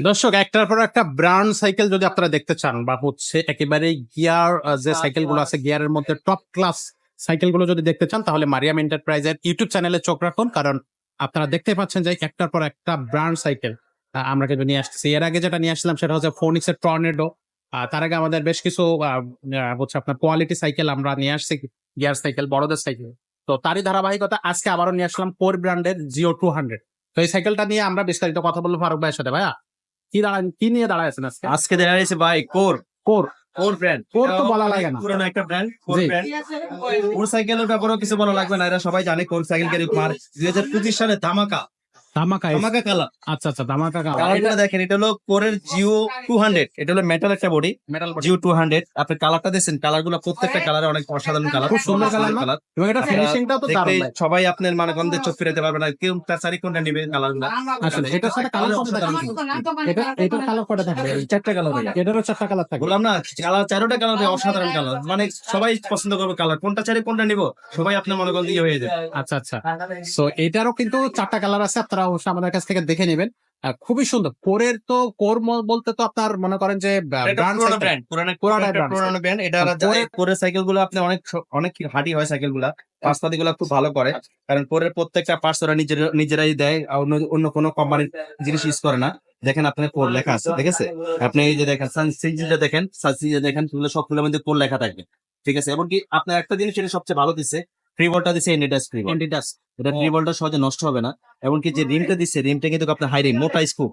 দর্শক, একটার পর একটা ব্র্যান্ড সাইকেল যদি আপনারা দেখতে চান বা হচ্ছে একেবারে গিয়ার যে সাইকেল গুলো আছে গিয়ারের মধ্যে টপ ক্লাস সাইকেল গুলো যদি দেখতে চান তাহলে মারিয়াম এন্টারপ্রাইজের ইউটিউব চ্যানেলে চোখ রাখুন। কারণ আপনারা দেখতে পাচ্ছেন যে একটার পর একটা ব্র্যান্ড সাইকেল আমরা কিন্তু নিয়ে আসছি। এর আগে যেটা নিয়ে আসছিলাম সেটা হচ্ছে ফোনিক্স এর টর্নেডো। তার আগে আমাদের বেশ কিছু হচ্ছে আপনার কোয়ালিটি সাইকেল আমরা নিয়ে আসছি, গিয়ার সাইকেল, বড়দের সাইকেল। তো তারই ধারাবাহিকতা আজকে আবারও নিয়ে আসলাম কোর ব্র্যান্ডের জিও 200। তো এই সাইকেলটা নিয়ে আমরা বিস্তারিত কথা বলবো ফারুক ভাইয়ের সাথে। ভাইয়া, কি নিয়ে দাঁড়ায় আছেন আজকে? আজকে দেখা যাচ্ছে ভাই core core core brand core তো বলা লাগে না। পুরনো একটা ব্র্যান্ড কোর জি। ব্র্যান্ড। কোর সাইকেলের ব্যাপারেও কিছু বলা লাগবে না, এরা সবাই জানে কোর সাইকেল কেন। 2025 সালে ধামাকা ধামাকা ধামাকা কালার। আচ্ছা আচ্ছা, ধামাকা কালারটা দেখেন, এটা হলো কোরের জিও 200। এটা হলো মেটাল একটা বডি, মেটাল জিও 200। আপনি কালারটা দেখছেন, কালার গুলো প্রত্যেকটা কালারে অনেক অসাধারণ কালার, খুব সুন্দর কালার না? এবং এটা ফিনিশিংটাও তো দারুণ ভাই। সবাই আপনার মানে গন্ধে চোখ ফিরাতে পারবে না, কেউ তার চারি কোনটা নিবে কালার গুলা। আসলে এটার সাথে কালার কত থাকবে? এটার কালার কত থাকবে? চারটা কালার ভাই, এটারও চারটা কালার থাকবে। বললাম না, কালার চারোটা কালার অসাধারণ কালার, মানে সবাই পছন্দ করবে কালার। কোনটা চারি কোনটা নিব, সবাই আপনার মনে করেন দিয়ে হয়ে যায়। আচ্ছা আচ্ছা, সো এটারও কিন্তু চারটা কালার আছে, আপনারা অবশ্যই আমাদের কাছ থেকে দেখে নেবেন। খুবই সুন্দর। কোরের তো বলতে তো আপনার মনে করেন যে পুরানো ব্র্যান্ড। এটা কোরের সাইকেল গুলো আপনি অনেক হার্ডি হয় সাইকেল গুলা, পার্টস গুলা খুব ভালো করে। কারণ কোরের প্রত্যেকটা পার্টস ওরা নিজেরাই দেয়, আর অন্য কোনো কোম্পানির জিনিস ইউজ করে না। দেখেন আপনার কোর লেখা আছে, ঠিক আছে? আপনি এই যে দেখেন সানসিজটা দেখেন, সবগুলোর মধ্যে কোর লেখা থাকবে, ঠিক আছে? এমনকি আপনার একটা জিনিস এটা সবচেয়ে ভালো দিচ্ছে, ফ্রি বলটা দিচ্ছে এন্ডিডাস ফ্রি বল। এটা ফ্রি বলটা সহজে নষ্ট হবে না। এমনকি যে রিমটা দিচ্ছে, রিমটা কিন্তু আপনার হাই রিম, মোটা স্কুপ,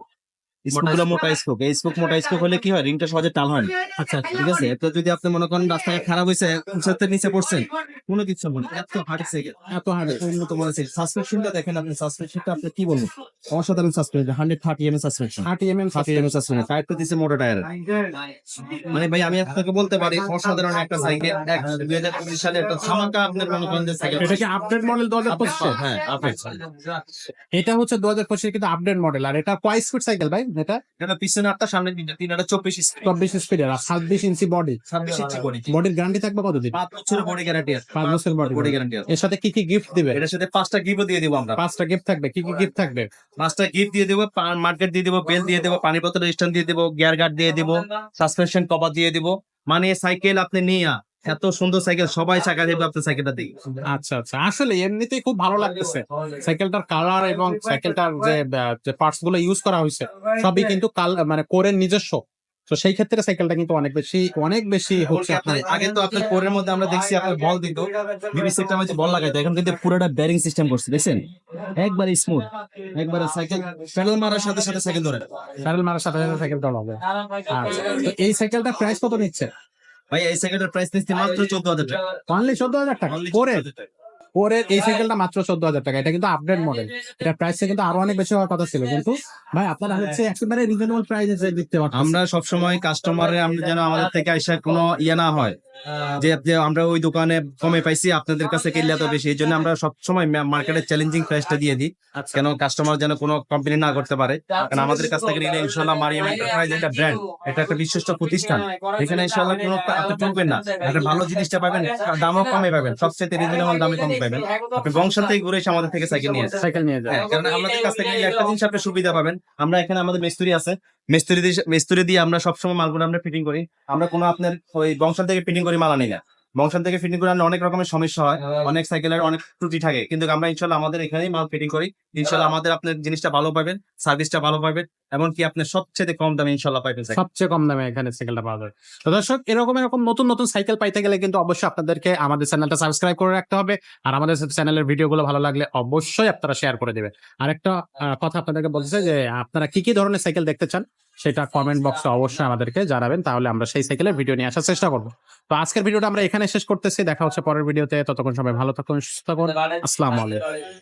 স্কুপগুলো মোটা স্কুপ। এই স্কুপ মোটা স্কুপ হলে কি হয়, রিংটা সহজে টান হয় না। আচ্ছা, ঠিক আছে? তো যদি আপনি মনে করেন রাস্তায় খারাপ হয়েছে, উঁচাতে নিচে পড়ছেন, কোনো কিছু হবে না। এত হার্ড সাইকেল, এত হার্ড উন্নত মানের সাইকেল। সাসপেনশনটা দেখেন আপনি, সাসপেনশনটা আপনি কি বলবো, অসাধারণ suspension. 130 mm suspension, 30 mm suspension. টায়ারটা দিচ্ছে মোটা টায়ার। মানে ভাই আমি আপনাকে বলতে পারি অসাধারণ একটা সাইকেল। 2025 সালে একটা ধামাকা আপনার মনে করেন যে সাইকেল। এটা কি আপডেট মডেল 2025? হ্যাঁ, আপডেট। এটা হচ্ছে 2025 কিন্তু আপডেট মডেল। আর এটা কয় স্পিড সাইকেল ভাই? এটা পিছনে 8টা, সামনে 3টা, 24 স্পিড। 24 স্পিডের আর 26 ইঞ্চি বডি। 26 ইঞ্চি বডি। বডির গ্যারান্টি থাকবে কতদিন? 5 বছরের বডি গ্যারান্টি আছে। 5 বছর বডি গ্যারান্টি আছে। এর সাথে কি কি গিফট দিবে? এটার সাথে 5টা গিফট দিয়ে দিব আমরা। 5টা গিফট থাকবে। কি কি গিফট থাকবে? 5টা গিফট দিয়ে দেবো, মার্কেট দিয়ে দেবো, বেল দিয়ে দেবো, পানি বোতল স্ট্যান্ড দিয়ে দেবো, গিয়ার গার্ড দিয়ে দেবো, সাসপেনশন কভার দিয়ে দেবো। মানে সাইকেল আপনি নিয়ে এত সুন্দর সাইকেল সবাই চাকা দেবে আপনার সাইকেলটা দিয়ে। আচ্ছা আচ্ছা, আসলে এমনিতেই খুব ভালো লাগতেছে সাইকেলটার কালার এবং সাইকেলটার যে পার্টস গুলো ইউজ করা হয়েছে সবই কিন্তু মানে কোরের নিজস্ব। তো সেই ক্ষেত্রে সাইকেলটা কিন্তু অনেক বেশি হচ্ছে আপনার। আগে তো আপনার কোরের মধ্যে আমরা দেখছি আপনার বল দিত, বিবিসি একটা মধ্যে বল লাগাইতো। এখন কিন্তু পুরোটা বেয়ারিং সিস্টেম করছে, দেখছেন? একবারে স্মুথ, একবারে সাইকেল প্যাডেল মারার সাথে সাথে সাইকেল ধরে। প্যাডেল মারার সাথে সাথে সাইকেলটা হবে। আচ্ছা, তো এই সাইকেলটার প্রাইস কত নিচ্ছে ভাই? এই সাইকেলটার প্রাইস নিচ্ছে মাত্র 14,000 টাকা। অনলি? 14,000 টাকা কোরের এই সাইকেলটা মাত্র 14,000 টাকা। এটা কিন্তু আপডেট মডেল। এটা প্রাইসে কিন্তু আরো অনেক বেশি হওয়ার কথা ছিল, কিন্তু ভাই আপনারা হচ্ছে একেবারে রিজনেবল প্রাইসে দিতে পারছেন। আমরা সবসময় কাস্টমারে আমরা যেন আমাদের থেকে আইসা কোনো ইয়ে না হয় যে আমরা ওই দোকানে কমে পাইছি, আপনাদের কাছে কিনলে এত বেশি। এই জন্য আমরা সবসময় মার্কেটে চ্যালেঞ্জিং প্রাইসটা দিয়ে দিই, কেন কাস্টমার যেন কোনো কমপ্লেন না করতে পারে। কারণ আমাদের কাছ থেকে নিলে ইনশাল্লাহ মারিয়াম এন্টারপ্রাইজ একটা ব্র্যান্ড, এটা একটা বিশ্বস্ত প্রতিষ্ঠান। এখানে ইনশাল্লাহ কোনো আপনি ঠকবেন না, একটা ভালো জিনিসটা পাবেন, দামও কমে পাবেন, সবচেয়ে রিজনেবল দামে কম পাবেন। আপনি বংশাল থেকে ঘুরে এসে আমাদের থেকে সাইকেল নিয়ে যায়। কারণ আমাদের কাছ থেকে নিলে একটা জিনিস আপনি সুবিধা পাবেন, আমরা এখানে আমাদের মিস্ত্রি আছে, মিস্ত্রি দিয়ে আমরা সবসময় মালগুলো আমরা ফিটিং করি। আমরা কোনো আপনার ওই বংশাল থেকে ফিটিং করি মাল আনি না। বংশাল থেকে ফিটিং করে আনলে অনেক রকমের সমস্যা হয়, অনেক সাইকেলের অনেক ত্রুটি থাকে, কিন্তু আমরা ইনশাল্লাহ আমাদের এখানেই মাল ফিটিং করি। ইনশাল্লাহ আমাদের আপনার জিনিসটা ভালো পাবেন, সার্ভিসটা ভালো পাবেন, এমনকি আপনার সবচেয়ে কম দামে ইনশাল্লাহ পাবেন, সবচেয়ে কম দামে এখানে সাইকেলটা পাওয়া যায়। তো দর্শক, এরকম নতুন নতুন সাইকেল পাইতে গেলে কিন্তু অবশ্যই আপনাদেরকে আমাদের চ্যানেলটা সাবস্ক্রাইব করে রাখতে হবে। আর আমাদের চ্যানেলের ভিডিওগুলো ভালো লাগলে অবশ্যই আপনারা শেয়ার করে দেবেন। আর একটা কথা আপনাদেরকে বলতে যে আপনারা কি কি ধরনের সাইকেল দেখতে চান সেটা কমেন্ট বক্সে অবশ্যই আমাদেরকে জানাবেন, তাহলে আমরা সেই সাইকেলের ভিডিও নিয়ে আসার চেষ্টা করবো। তো আজকের ভিডিওটা আমরা এখানে শেষ করতেছি, দেখা হচ্ছে পরের ভিডিওতে। ততক্ষণ সবাই ভালো থাকুন, সুস্থ থাকুন। আসসালামু আলাইকুম।